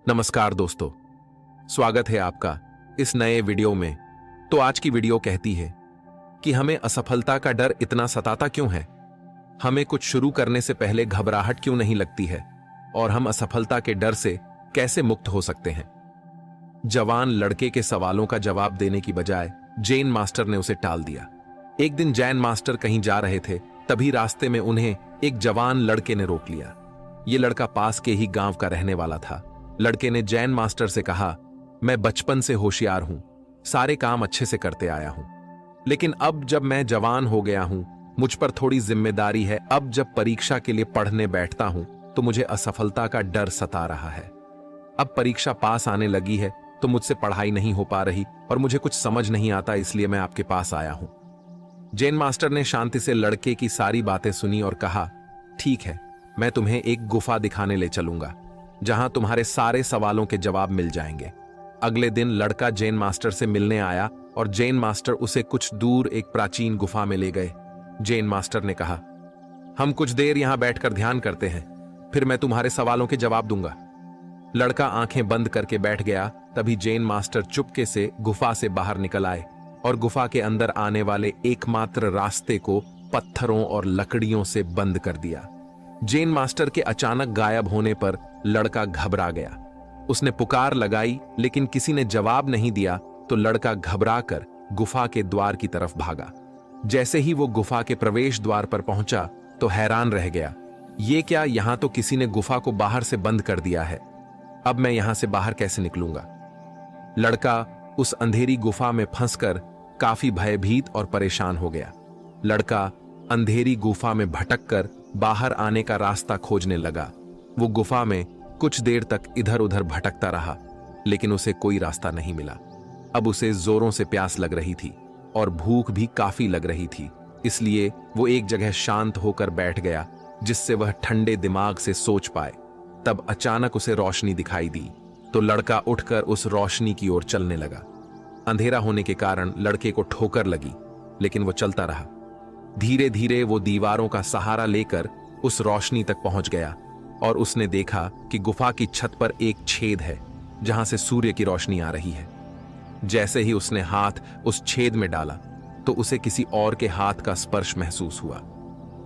नमस्कार दोस्तों, स्वागत है आपका इस नए वीडियो में। तो आज की वीडियो कहती है कि हमें असफलता का डर इतना सताता क्यों है, हमें कुछ शुरू करने से पहले घबराहट क्यों नहीं लगती है और हम असफलता के डर से कैसे मुक्त हो सकते हैं। जवान लड़के के सवालों का जवाब देने की बजाय जेन मास्टर ने उसे टाल दिया। एक दिन जैन मास्टर कहीं जा रहे थे, तभी रास्ते में उन्हें एक जवान लड़के ने रोक लिया। यह लड़का पास के ही गांव का रहने वाला था। लड़के ने जैन मास्टर से कहा, मैं बचपन से होशियार हूं, सारे काम अच्छे से करते आया हूं, लेकिन अब जब मैं जवान हो गया हूं, मुझ पर थोड़ी जिम्मेदारी है। अब जब परीक्षा के लिए पढ़ने बैठता हूं तो मुझे असफलता का डर सता रहा है। अब परीक्षा पास आने लगी है तो मुझसे पढ़ाई नहीं हो पा रही और मुझे कुछ समझ नहीं आता, इसलिए मैं आपके पास आया हूं। जैन मास्टर ने शांति से लड़के की सारी बातें सुनी और कहा, ठीक है, मैं तुम्हें एक गुफा दिखाने ले चलूंगा जहां तुम्हारे सारे सवालों के जवाब मिल जाएंगे। अगले दिन लड़का जैन मास्टर से मिलने आया और जैन मास्टर उसे कुछ दूर एक प्राचीन गुफा में ले गए। जैन मास्टर ने कहा, हम कुछ देर यहां बैठकर ध्यान करते हैं, फिर मैं तुम्हारे सवालों के जवाब दूंगा। लड़का आंखें बंद करके बैठ गया। तभी जैन मास्टर चुपके से गुफा से बाहर निकल आए और गुफा के अंदर आने वाले एकमात्र रास्ते को पत्थरों और लकड़ियों से बंद कर दिया। जैन मास्टर के अचानक गायब होने पर लड़का घबरा गया। उसने पुकार लगाई लेकिन किसी ने जवाब नहीं दिया, तो लड़का घबराकर गुफा के द्वार की तरफ भागा। जैसे ही वो गुफा के प्रवेश द्वार पर पहुंचा तो हैरान रह गया, ये क्या, यहां तो किसी ने गुफा को बाहर से बंद कर दिया है। अब मैं यहां से बाहर कैसे निकलूंगा। लड़का उस अंधेरी गुफा में फंसकर काफी भयभीत और परेशान हो गया। लड़का अंधेरी गुफा में भटक कर बाहर आने का रास्ता खोजने लगा। वो गुफा में कुछ देर तक इधर उधर भटकता रहा, लेकिन उसे कोई रास्ता नहीं मिला। अब उसे जोरों से प्यास लग रही थी और भूख भी काफी लग रही थी, इसलिए वो एक जगह शांत होकर बैठ गया जिससे वह ठंडे दिमाग से सोच पाए। तब अचानक उसे रोशनी दिखाई दी, तो लड़का उठकर उस रोशनी की ओर चलने लगा। अंधेरा होने के कारण लड़के को ठोकर लगी, लेकिन वो चलता रहा। धीरे धीरे वो दीवारों का सहारा लेकर उस रोशनी तक पहुंच गया और उसने देखा कि गुफा की छत पर एक छेद है जहां से सूर्य की रोशनी आ रही है। जैसे ही उसने हाथ उस छेद में डाला तो उसे किसी और के हाथ का स्पर्श महसूस हुआ।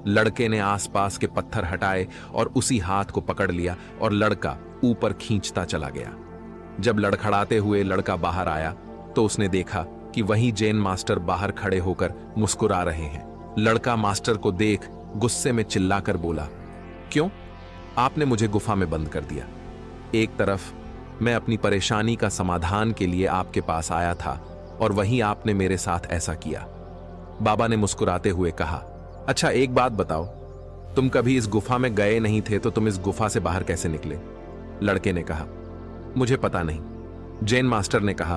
लड़के ने आसपास के पत्थर हटाए और उसी हाथ को पकड़ लिया और लड़का ऊपर खींचता चला गया। जब लड़खड़ाते हुए लड़का बाहर आया तो उसने देखा कि वहीं जैन मास्टर बाहर खड़े होकर मुस्कुरा रहे हैं। लड़का मास्टर को देख गुस्से में चिल्लाकर बोला, क्यों, आपने मुझे गुफा में बंद कर दिया। एक तरफ मैं अपनी परेशानी का समाधान के लिए आपके पास आया था और वहीं आपने मेरे साथ ऐसा किया। बाबा ने मुस्कुराते हुए कहा, अच्छा एक बात बताओ, तुम कभी इस गुफा में गए नहीं थे तो तुम इस गुफा से बाहर कैसे निकले। लड़के ने कहा, मुझे पता नहीं। जैन मास्टर ने कहा,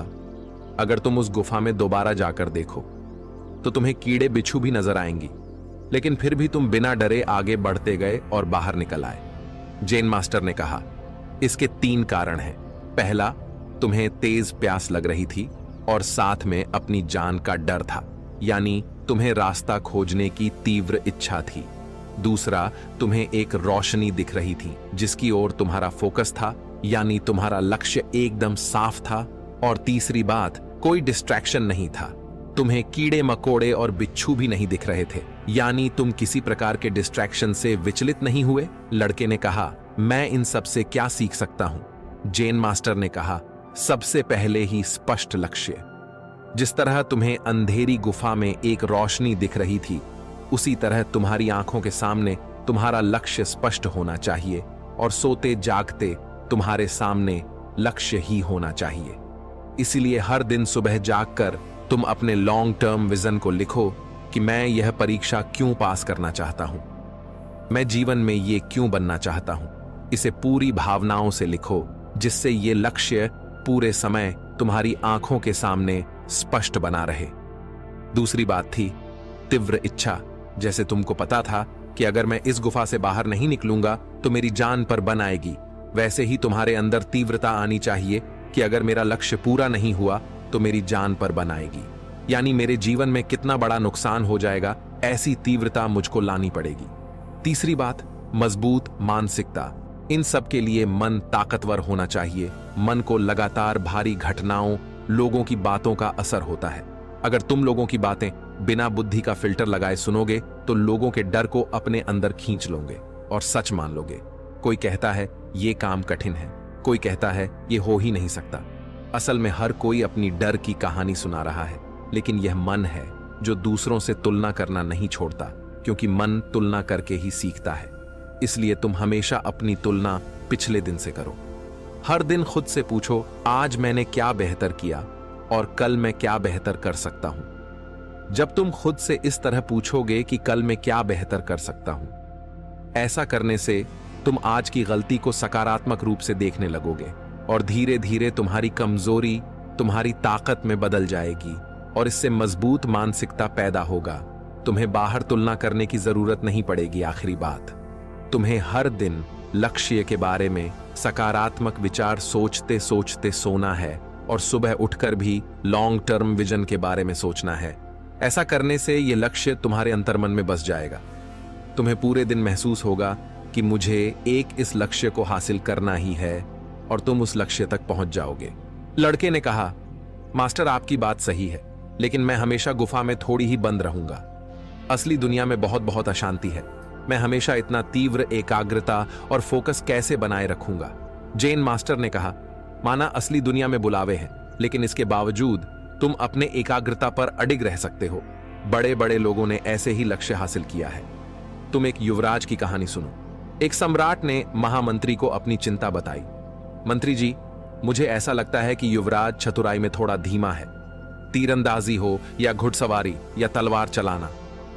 अगर तुम उस गुफा में दोबारा जाकर देखो तो तुम्हें कीड़े बिच्छू भी नजर आएंगी, लेकिन फिर भी तुम बिना डरे आगे बढ़ते गए और बाहर निकल आए। जैन मास्टर ने कहा, इसके 3 कारण हैं। पहला, तुम्हें तेज प्यास लग रही थी और साथ में अपनी जान का डर था, यानी तुम्हें रास्ता खोजने की तीव्र इच्छा थी। दूसरा, तुम्हें एक रोशनी दिख रही थी जिसकी ओर तुम्हारा फोकस था, यानी तुम्हारा लक्ष्य एकदम साफ था। और तीसरी बात, कोई डिस्ट्रैक्शन नहीं था, तुम्हें कीड़े मकोड़े और बिच्छू भी नहीं दिख रहे थे, यानी तुम किसी प्रकार के डिस्ट्रैक्शन से विचलित नहीं हुए। लड़के ने कहा, मैं इन सब से क्या सीख सकता हूं। जैन मास्टर ने कहा, सबसे पहले ही स्पष्ट लक्ष्य। जिस तरह तुम्हें अंधेरी गुफा में एक रोशनी दिख रही थी, उसी तरह तुम्हारी आंखों के सामने तुम्हारा लक्ष्य स्पष्ट होना चाहिए और सोते जागते तुम्हारे सामने लक्ष्य ही होना चाहिए। इसलिए हर दिन सुबह जागकर तुम अपने लॉन्ग टर्म विजन को लिखो कि मैं यह परीक्षा क्यों पास करना चाहता हूं, मैं जीवन में ये क्यों बनना चाहता हूं। इसे पूरी भावनाओं से लिखो जिससे ये लक्ष्य पूरे समय तुम्हारी आंखों के सामने स्पष्ट बना रहे। दूसरी बात थी तीव्र इच्छा। जैसे तुमको पता था कि अगर मैं इस गुफा से बाहर नहीं निकलूंगा तो मेरी जान पर बन आएगी, वैसे ही तुम्हारे अंदर तीव्रता आनी चाहिए कि अगर मेरा लक्ष्य पूरा नहीं हुआ तो मेरी जान पर बन आएगी, यानी मेरे जीवन में कितना बड़ा नुकसान हो जाएगा, ऐसी तीव्रता मुझको लानी पड़ेगी। तीसरी बात, मजबूत मानसिकता। इन सब के लिए मन ताकतवर होना चाहिए। मन को लगातार भारी घटनाओं, लोगों की बातों का असर होता है। अगर तुम लोगों की बातें बिना बुद्धि का फिल्टर लगाए सुनोगे तो लोगों के डर को अपने अंदर खींच लोगे और सच मान लोगे। कोई कहता है ये काम कठिन है, कोई कहता है ये हो ही नहीं सकता। असल में हर कोई अपनी डर की कहानी सुना रहा है, लेकिन यह मन है जो दूसरों से तुलना करना नहीं छोड़ता, क्योंकि मन तुलना करके ही सीखता है। इसलिए तुम हमेशा अपनी तुलना पिछले दिन से करो। हर दिन खुद से पूछो, आज मैंने क्या बेहतर किया और कल मैं क्या बेहतर कर सकता हूं। जब तुम खुद से इस तरह पूछोगे कि कल मैं क्या बेहतर कर सकता हूं, ऐसा करने से तुम आज की गलती को सकारात्मक रूप से देखने लगोगे और धीरे धीरे तुम्हारी कमजोरी तुम्हारी ताकत में बदल जाएगी और इससे मजबूत मानसिकता पैदा होगा। तुम्हें बाहर तुलना करने की जरूरत नहीं पड़ेगी। आखिरी बात, तुम्हें हर दिन लक्ष्य के बारे में सकारात्मक विचार सोचते सोचते सोना है और सुबह उठकर भी लॉन्ग टर्म विजन के बारे में सोचना है। ऐसा करने से यह लक्ष्य तुम्हारे अंतर्मन में बस जाएगा। तुम्हें पूरे दिन महसूस होगा कि मुझे एक इस लक्ष्य को हासिल करना ही है और तुम उस लक्ष्य तक पहुंच जाओगे। लड़के ने कहा, मास्टर आपकी बात सही है, लेकिन मैं हमेशा गुफा में थोड़ी ही बंद रहूंगा। असली दुनिया में बहुत बहुत अशांति है। मैं हमेशा इतना तीव्र एकाग्रता और फोकस कैसे बनाए रखूंगा। जेन मास्टर ने कहा, माना असली दुनिया में बुलावे हैं, लेकिन इसके बावजूद तुम अपने एकाग्रता पर अडिग रह सकते हो। बड़े बड़े लोगों ने ऐसे ही लक्ष्य हासिल किया है। तुम एक युवराज की कहानी सुनो। एक सम्राट ने महामंत्री को अपनी चिंता बताई। मंत्री जी, मुझे ऐसा लगता है कि युवराज चतुराई में थोड़ा धीमा है। तीरंदाजी हो या घुड़सवारी या तलवार चलाना,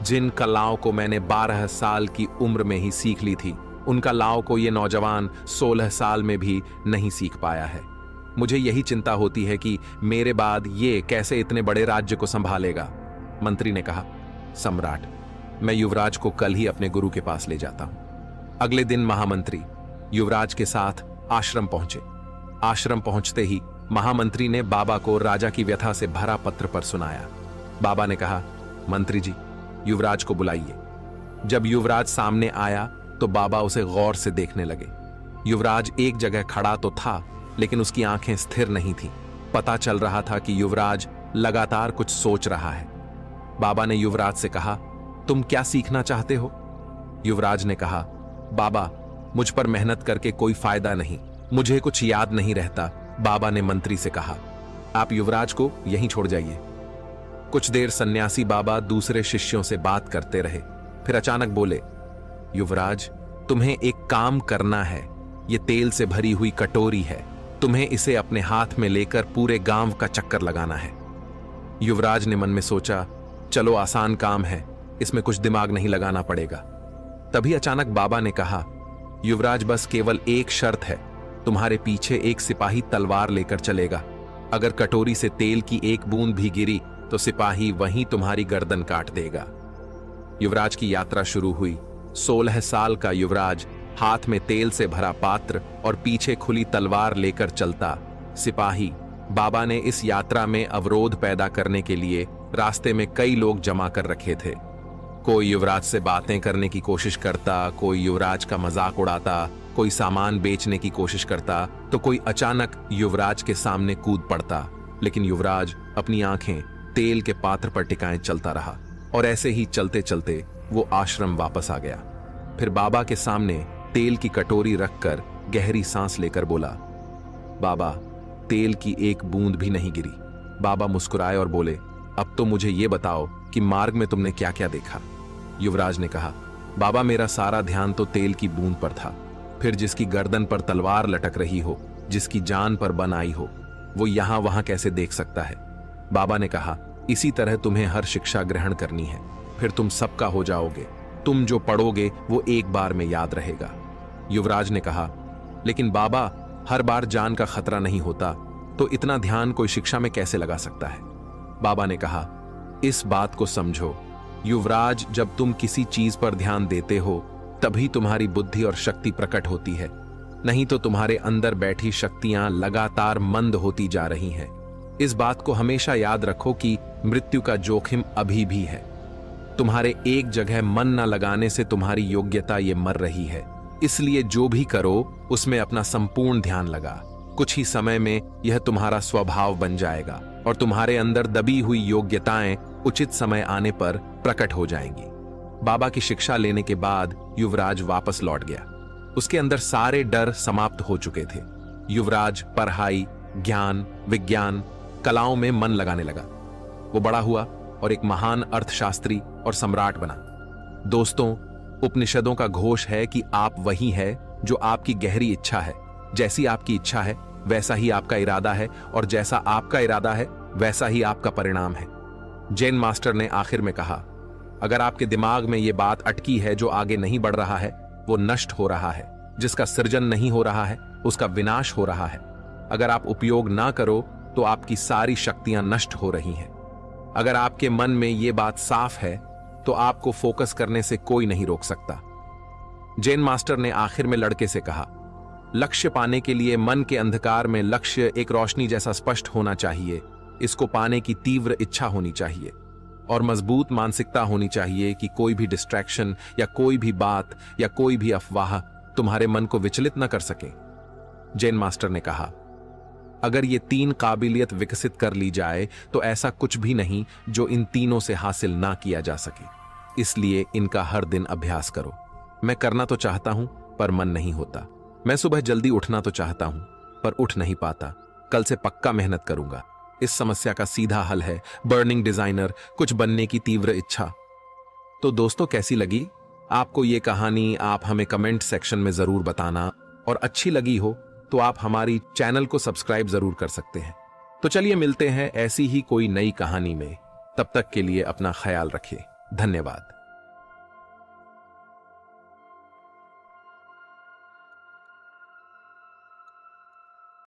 जिन कलाओं को मैंने 12 साल की उम्र में ही सीख ली थी, उन कलाओं को ये नौजवान 16 साल में भी नहीं सीख पाया है। मुझे यही चिंता होती है कि मेरे बाद ये कैसे इतने बड़े राज्य को संभालेगा। मंत्री ने कहा, सम्राट, मैं युवराज को कल ही अपने गुरु के पास ले जाता हूं। अगले दिन महामंत्री युवराज के साथ आश्रम पहुंचे। आश्रम पहुंचते ही महामंत्री ने बाबा को राजा की व्यथा से भरा पत्र पर सुनाया। बाबा ने कहा, मंत्री जी, युवराज को बुलाइए। जब युवराज सामने आया तो बाबा उसे गौर से देखने लगे। युवराज एक जगह खड़ा तो था, लेकिन उसकी आंखें स्थिर नहीं थीं। पता चल रहा था कि युवराज लगातार कुछ सोच रहा है। बाबा ने युवराज से कहा, तुम क्या सीखना चाहते हो? युवराज ने कहा, बाबा, मुझ पर मेहनत करके कोई फायदा नहीं, मुझे कुछ याद नहीं रहता। बाबा ने मंत्री से कहा, आप युवराज को यहीं छोड़ जाइए। कुछ देर सन्यासी बाबा दूसरे शिष्यों से बात करते रहे, फिर अचानक बोले, युवराज, तुम्हें एक काम करना है। ये तेल से भरी हुई कटोरी है, तुम्हें इसे अपने हाथ में लेकर पूरे गांव का चक्कर लगाना है। युवराज ने मन में सोचा, चलो आसान काम है, इसमें कुछ दिमाग नहीं लगाना पड़ेगा। तभी अचानक बाबा ने कहा, युवराज, बस केवल एक शर्त है, तुम्हारे पीछे एक सिपाही तलवार लेकर चलेगा। अगर कटोरी से तेल की एक बूंद भी गिरी तो सिपाही वहीं तुम्हारी गर्दन काट देगा। युवराज की यात्रा शुरू हुई। 16 साल का युवराज हाथ में तेल से भरा पात्र और पीछे खुली तलवार लेकर चलता। सिपाही बाबा ने इस यात्रा में अवरोध पैदा करने के लिए रास्ते में कई लोग जमा कर रखे थे। कोई युवराज से बातें करने की कोशिश करता, कोई युवराज का मजाक उड़ाता, कोई सामान बेचने की कोशिश करता, तो कोई अचानक युवराज के सामने कूद पड़ता। लेकिन युवराज अपनी आंखें तेल के पात्र पर टिकाए चलता रहा और ऐसे ही चलते चलते वो आश्रम वापस आ गया। फिर बाबा के सामने तेल की कटोरी रखकर गहरी सांस लेकर बोला, बाबा, तेल की एक बूंद भी नहीं गिरी। बाबा मुस्कुराए और बोले, अब तो मुझे ये बताओ कि मार्ग में तुमने क्या क्या देखा। युवराज ने कहा, बाबा, मेरा सारा ध्यान तो तेल की बूंद पर था। फिर जिसकी गर्दन पर तलवार लटक रही हो, जिसकी जान पर बन आई हो, वो यहां वहां कैसे देख सकता है। बाबा ने कहा, इसी तरह तुम्हें हर शिक्षा ग्रहण करनी है, फिर तुम सबका हो जाओगे। तुम जो पढ़ोगे वो एक बार में याद रहेगा। युवराज ने कहा, लेकिन बाबा, हर बार जान का खतरा नहीं होता, तो इतना ध्यान कोई शिक्षा में कैसे लगा सकता है। बाबा ने कहा, इस बात को समझो, युवराज, जब तुम किसी चीज पर ध्यान देते हो तभी तुम्हारी बुद्धि और शक्ति प्रकट होती है, नहीं तो तुम्हारे अंदर बैठी शक्तियां लगातार मंद होती जा रही हैं। इस बात को हमेशा याद रखो कि मृत्यु का जोखिम अभी भी है। तुम्हारे एक जगह मन न लगाने से तुम्हारी योग्यता ये मर रही है। इसलिए जो भी करो उसमें अपना संपूर्ण ध्यान लगा। कुछ ही समय में यह तुम्हारा स्वभाव बन जाएगा और तुम्हारे अंदर दबी हुई योग्यताएं उचित समय आने पर प्रकट हो जाएंगी। बाबा की शिक्षा लेने के बाद युवराज वापस लौट गया। उसके अंदर सारे डर समाप्त हो चुके थे। युवराज पढ़ाई, ज्ञान, विज्ञान, कलाओं में मन लगाने लगा। वो बड़ा हुआ और एक महान अर्थशास्त्री और सम्राट बना। दोस्तों, उपनिषदों का घोष है कि आप वही है जो आपकी गहरी इच्छा है। जैसी आपकी इच्छा है वैसा ही आपका इरादा है और जैसा आपका इरादा है वैसा ही आपका परिणाम है। जैन मास्टर ने आखिर में कहा, अगर आपके दिमाग में यह बात अटकी है जो आगे नहीं बढ़ रहा है वो नष्ट हो रहा है, जिसका सृजन नहीं हो रहा है उसका विनाश हो रहा है। अगर आप उपयोग ना करो तो आपकी सारी शक्तियां नष्ट हो रही हैं। अगर आपके मन में यह बात साफ है तो आपको फोकस करने से कोई नहीं रोक सकता। जैन मास्टर ने आखिर में लड़के से कहा, लक्ष्य पाने के लिए मन के अंधकार में लक्ष्य एक रोशनी जैसा स्पष्ट होना चाहिए। इसको पाने की तीव्र इच्छा होनी चाहिए और मजबूत मानसिकता होनी चाहिए कि कोई भी डिस्ट्रैक्शन या कोई भी बात या कोई भी अफवाह तुम्हारे मन को विचलित न कर सके। जैन मास्टर ने कहा, अगर ये 3 काबिलियत विकसित कर ली जाए तो ऐसा कुछ भी नहीं जो इन तीनों से हासिल ना किया जा सके। इसलिए इनका हर दिन अभ्यास करो। मैं करना तो चाहता हूं पर मन नहीं होता। मैं सुबह जल्दी उठना तो चाहता हूं पर उठ नहीं पाता। कल से पक्का मेहनत करूंगा। इस समस्या का सीधा हल है बर्निंग डिजाइनर, कुछ बनने की तीव्र इच्छा। तो दोस्तों, कैसी लगी आपको ये कहानी? आप हमें कमेंट सेक्शन में जरूर बताना और अच्छी लगी हो तो आप हमारी चैनल को सब्सक्राइब जरूर कर सकते हैं। तो चलिए मिलते हैं ऐसी ही कोई नई कहानी में। तब तक के लिए अपना ख्याल रखिए। धन्यवाद।